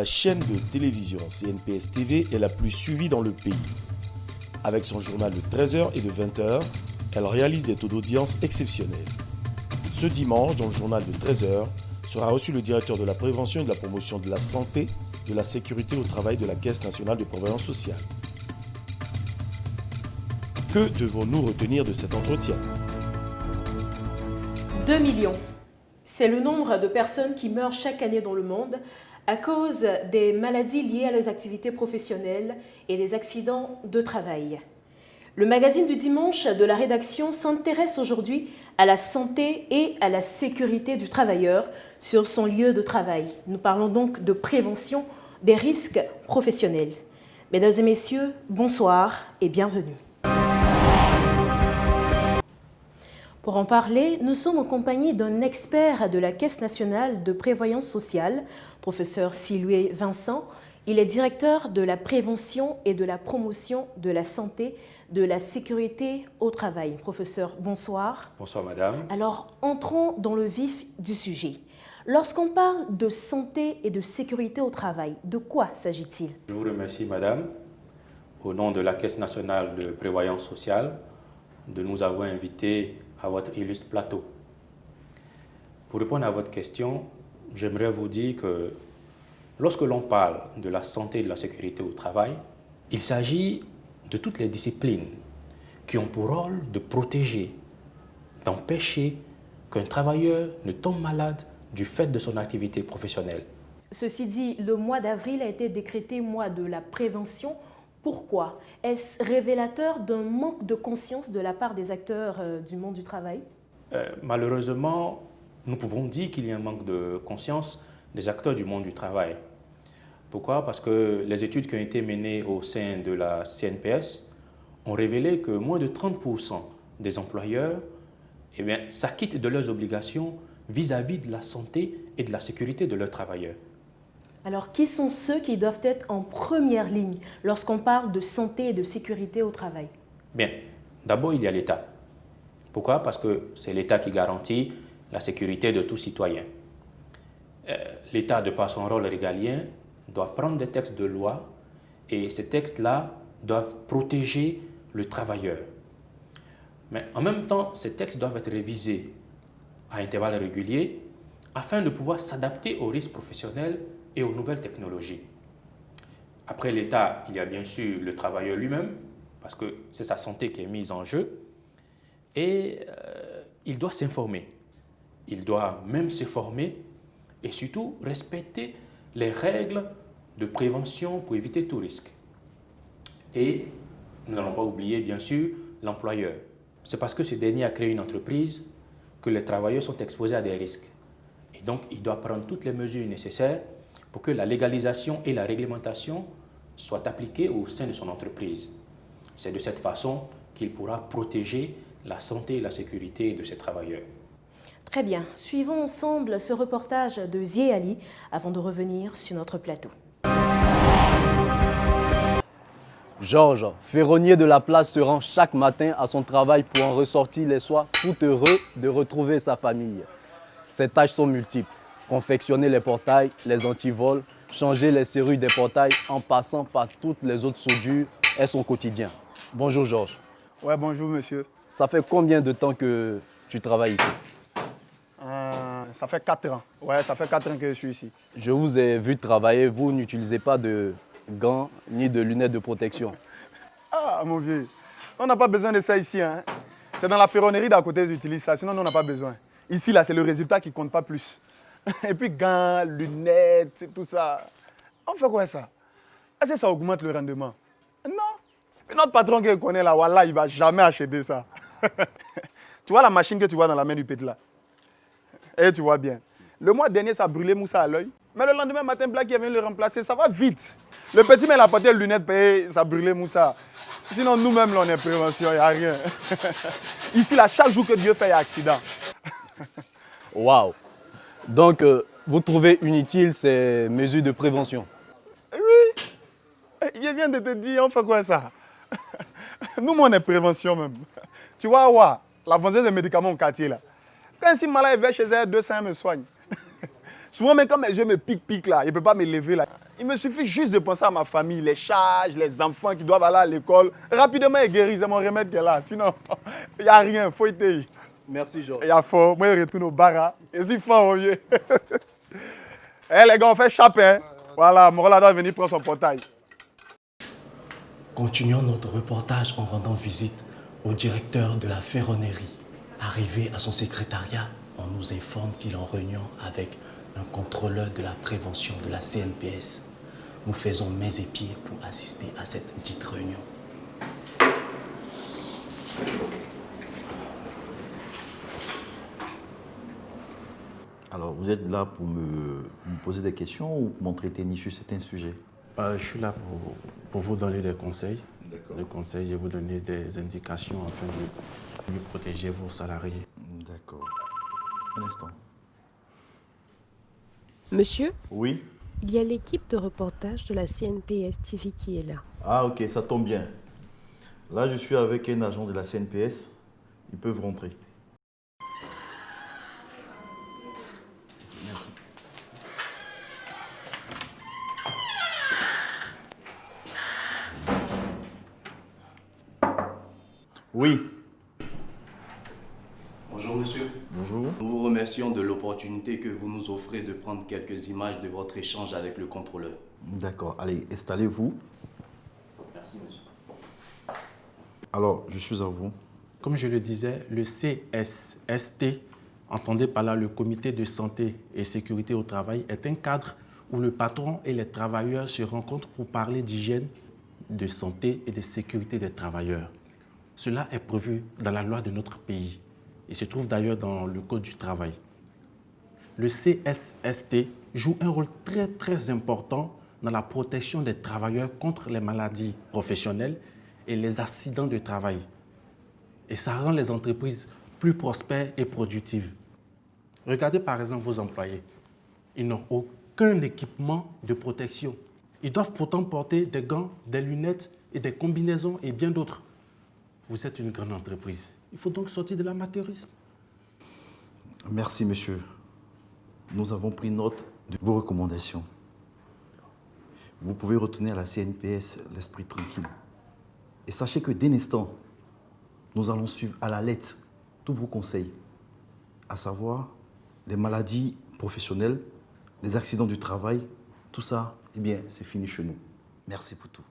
la chaîne de télévision CNPS TV est la plus suivie dans le pays. Avec son journal de 13h et de 20h, elle réalise des taux d'audience exceptionnels. Ce dimanche, dans le journal de 13h, sera reçu le directeur de la prévention et de la promotion de la santé, de la sécurité au travail de la Caisse nationale de prévoyance sociale. Que devons-nous retenir de cet entretien ? 2 millions. C'est le nombre de personnes qui meurent chaque année dans le monde à cause des maladies liées à leurs activités professionnelles et des accidents de travail. Le magazine du dimanche de la rédaction s'intéresse aujourd'hui à la santé et à la sécurité du travailleur sur son lieu de travail. Nous parlons donc de prévention des risques professionnels. Mesdames et messieurs, bonsoir et bienvenue. Pour en parler, nous sommes en compagnie d'un expert de la Caisse nationale de prévoyance sociale, professeur Siloué Vincent. Il est directeur de la prévention et de la promotion de la santé, de la sécurité au travail. Professeur, bonsoir. Bonsoir, madame. Alors, entrons dans le vif du sujet. Lorsqu'on parle de santé et de sécurité au travail, de quoi s'agit-il? Je vous remercie, madame, au nom de la Caisse nationale de prévoyance sociale, de nous avoir invités à votre illustre plateau. Pour répondre à votre question, j'aimerais vous dire que lorsque l'on parle de la santé et de la sécurité au travail, il s'agit de toutes les disciplines qui ont pour rôle de protéger, d'empêcher qu'un travailleur ne tombe malade du fait de son activité professionnelle. Ceci dit, le mois d'avril a été décrété mois de la prévention. Pourquoi? Est-ce révélateur d'un manque de conscience de la part des acteurs du monde du travail? Malheureusement, nous pouvons dire qu'il y a un manque de conscience des acteurs du monde du travail. Pourquoi? Parce que les études qui ont été menées au sein de la CNPS ont révélé que moins de 30% des employeurs s'acquittent de leurs obligations vis-à-vis de la santé et de la sécurité de leurs travailleurs. Alors, qui sont ceux qui doivent être en première ligne lorsqu'on parle de santé et de sécurité au travail? Bien, d'abord, il y a l'État. Pourquoi? Parce que c'est l'État qui garantit la sécurité de tout citoyen. L'État, de par son rôle régalien, doit prendre des textes de loi et ces textes-là doivent protéger le travailleur. Mais en même temps, ces textes doivent être révisés à intervalles réguliers afin de pouvoir s'adapter aux risques professionnels et aux nouvelles technologies. Après l'État, il y a bien sûr le travailleur lui-même, parce que c'est sa santé qui est mise en jeu, et il doit s'informer. Il doit même se former et surtout respecter les règles de prévention pour éviter tout risque. Et nous n'allons pas oublier bien sûr l'employeur. C'est parce que ce dernier a créé une entreprise que les travailleurs sont exposés à des risques. Et donc, il doit prendre toutes les mesures nécessaires pour que la légalisation et la réglementation soient appliquées au sein de son entreprise. C'est de cette façon qu'il pourra protéger la santé et la sécurité de ses travailleurs. Très bien. Suivons ensemble ce reportage de Zié Ali avant de revenir sur notre plateau. Georges, ferronnier de la place, se rend chaque matin à son travail pour en ressortir les soirs, tout heureux de retrouver sa famille. Ses tâches sont multiples. Confectionner les portails, les antivols, changer les serrures des portails en passant par toutes les autres soudures est son quotidien. Bonjour Georges. Ouais, bonjour monsieur. Ça fait combien de temps que tu travailles ici? Ça fait 4 ans. Ouais, ça fait 4 ans que je suis ici. Je vous ai vu travailler, vous n'utilisez pas de gants ni de lunettes de protection. Ah mon vieux, on n'a pas besoin de ça ici. Hein. C'est dans la ferronnerie d'à côté qu'ils utilisent ça, sinon on n'a pas besoin. Ici, là, c'est le résultat qui compte pas plus. Et puis gants, lunettes, tout ça. On fait quoi ça? Est-ce que ça augmente le rendement? Non. Mais notre patron que je connais là, voilà, il ne va jamais acheter ça. Tu vois la machine que tu vois dans la main du petit là? Et tu vois bien. Le mois dernier, ça a brûlé Moussa à l'œil. Mais le lendemain matin, Black qui vient le remplacer, ça va vite. Le petit, mais il a porté les lunettes, ça a brûlé Moussa. Sinon, nous-mêmes, là, on est prévention, il n'y a rien. Ici, là, chaque jour que Dieu fait, il y a accident. Waouh! Donc, vous trouvez inutile ces mesures de prévention? Oui. Je viens de te dire, on fait quoi ça? Nous, on est prévention même. Tu vois, la vendeuse de médicaments au quartier, là. Quand si malade vient chez elle, 200 me soigne. Souvent, même quand mes yeux me piquent là, je ne peux pas me lever là. Il me suffit juste de penser à ma famille, les charges, les enfants qui doivent aller à l'école. Rapidement, ils guérissent, c'est mon remède qui est là. Sinon, il n'y a rien, il faut être. Merci, Georges. Il y a fort, moi je retourne au bar. Et c'est fort, mon vieux. Eh les gars, on fait chaper. Hein? Voilà, Morala doit venir prendre son portail. Continuons notre reportage en rendant visite au directeur de la ferronnerie. Arrivé à son secrétariat, on nous informe qu'il est en réunion avec un contrôleur de la prévention de la CNPS. Nous faisons mains et pieds pour assister à cette dite réunion. Alors, vous êtes là pour me poser des questions ou pour m'entretenir sur certains sujets? Je suis là pour vous donner des conseils. Des conseils et vous donner des indications afin de mieux protéger vos salariés. D'accord. Un instant. Monsieur, Oui? il y a l'équipe de reportage de la CNPS TV qui est là. Ah, ok, ça tombe bien. Là, je suis avec un agent de la CNPS. Ils peuvent rentrer. Merci. Oui. Bonjour monsieur. Bonjour. Nous vous remercions de l'opportunité que vous nous offrez de prendre quelques images de votre échange avec le contrôleur. D'accord. Allez, installez-vous. Merci monsieur. Alors, je suis à vous. Comme je le disais, le CSST, entendez par là le Comité de santé et sécurité au travail, est un cadre où le patron et les travailleurs se rencontrent pour parler d'hygiène, de santé et de sécurité des travailleurs. Cela est prévu dans la loi de notre pays. Il se trouve d'ailleurs dans le Code du travail. Le CSST joue un rôle très important dans la protection des travailleurs contre les maladies professionnelles et les accidents de travail. Et ça rend les entreprises plus prospères et productives. Regardez par exemple vos employés. Ils n'ont aucun équipement de protection. Ils doivent pourtant porter des gants, des lunettes et des combinaisons et bien d'autres. Vous êtes une grande entreprise. Il faut donc sortir de l'amateurisme. Merci, monsieur. Nous avons pris note de vos recommandations. Vous pouvez retourner à la CNPS l'esprit tranquille. Et sachez que dès l'instant, nous allons suivre à la lettre tous vos conseils, à savoir les maladies professionnelles, les accidents du travail, tout ça, eh bien, c'est fini chez nous. Merci pour tout.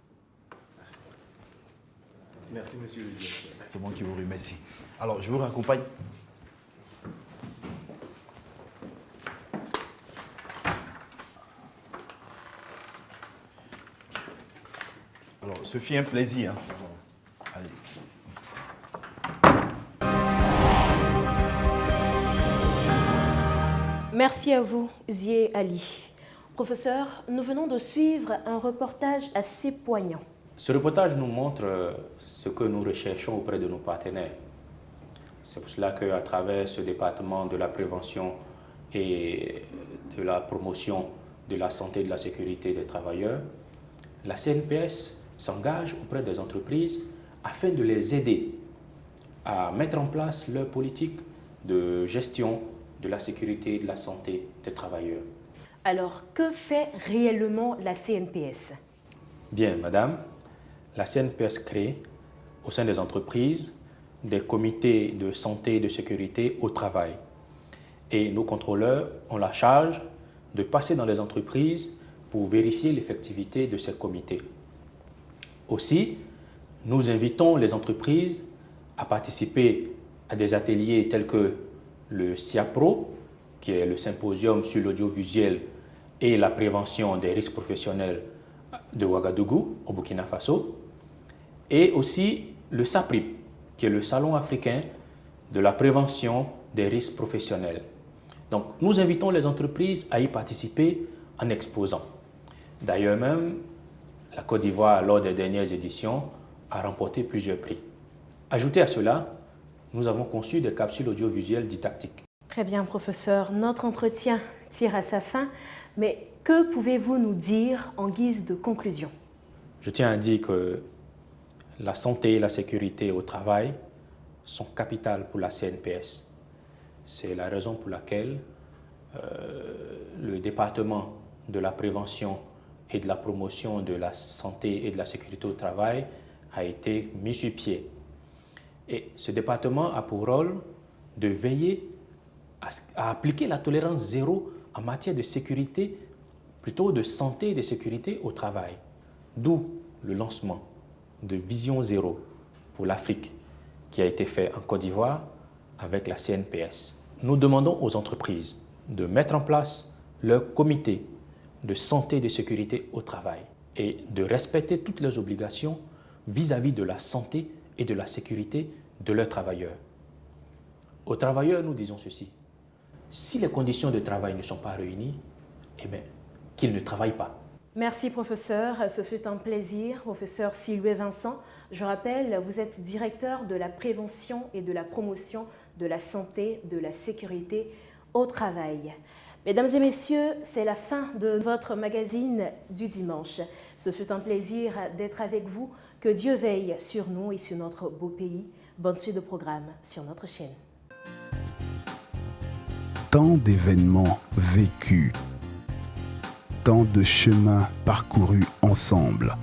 Merci monsieur le directeur. C'est moi qui vous remercie. Alors, je vous raccompagne. Alors, ce fut un plaisir. Allez. Merci à vous, Zié Ali. Professeur, nous venons de suivre un reportage assez poignant. Ce reportage nous montre ce que nous recherchons auprès de nos partenaires. C'est pour cela qu'à travers ce département de la prévention et de la promotion de la santé et de la sécurité des travailleurs, la CNPS s'engage auprès des entreprises afin de les aider à mettre en place leur politique de gestion de la sécurité et de la santé des travailleurs. Alors, que fait réellement la CNPS? Bien, madame, la CNPS crée au sein des entreprises des comités de santé et de sécurité au travail. Et nos contrôleurs ont la charge de passer dans les entreprises pour vérifier l'effectivité de ces comités. Aussi, nous invitons les entreprises à participer à des ateliers tels que le SIAPRO, qui est le symposium sur l'audiovisuel et la prévention des risques professionnels de Ouagadougou, au Burkina Faso, et aussi le SAPRIP, qui est le Salon africain de la prévention des risques professionnels. Donc, nous invitons les entreprises à y participer en exposant. D'ailleurs même, la Côte d'Ivoire, lors des dernières éditions, a remporté plusieurs prix. Ajouté à cela, nous avons conçu des capsules audiovisuelles didactiques. Très bien, professeur. Notre entretien tire à sa fin, mais que pouvez-vous nous dire en guise de conclusion? Je tiens à dire que la santé et la sécurité au travail sont capitales pour la CNPS. C'est la raison pour laquelle le département de la prévention et de la promotion de la santé et de la sécurité au travail a été mis sur pied. Et ce département a pour rôle de veiller à appliquer la tolérance zéro en matière de sécurité, plutôt de santé et de sécurité au travail. D'où le lancement de Vision Zéro pour l'Afrique qui a été fait en Côte d'Ivoire avec la CNPS. Nous demandons aux entreprises de mettre en place leur comité de santé et de sécurité au travail et de respecter toutes leurs obligations vis-à-vis de la santé et de la sécurité de leurs travailleurs. Aux travailleurs, nous disons ceci. Si les conditions de travail ne sont pas réunies, eh bien, qu'ils ne travaillent pas. Merci professeur, ce fut un plaisir. Professeur Sylvain Vincent, je rappelle, vous êtes directeur de la prévention et de la promotion de la santé, de la sécurité au travail. Mesdames et messieurs, c'est la fin de votre magazine du dimanche. Ce fut un plaisir d'être avec vous. Que Dieu veille sur nous et sur notre beau pays. Bonne suite de programme sur notre chaîne. Tant d'événements vécus, tant de chemins parcourus ensemble.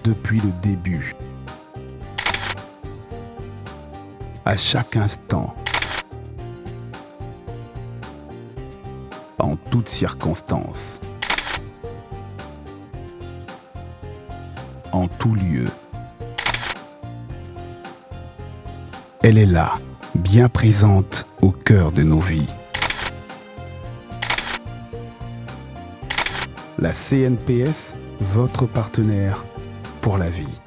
Depuis le début, à chaque instant, en toutes circonstances, en tout lieu. Elle est là, bien présente au cœur de nos vies. La CNPS, votre partenaire pour la vie.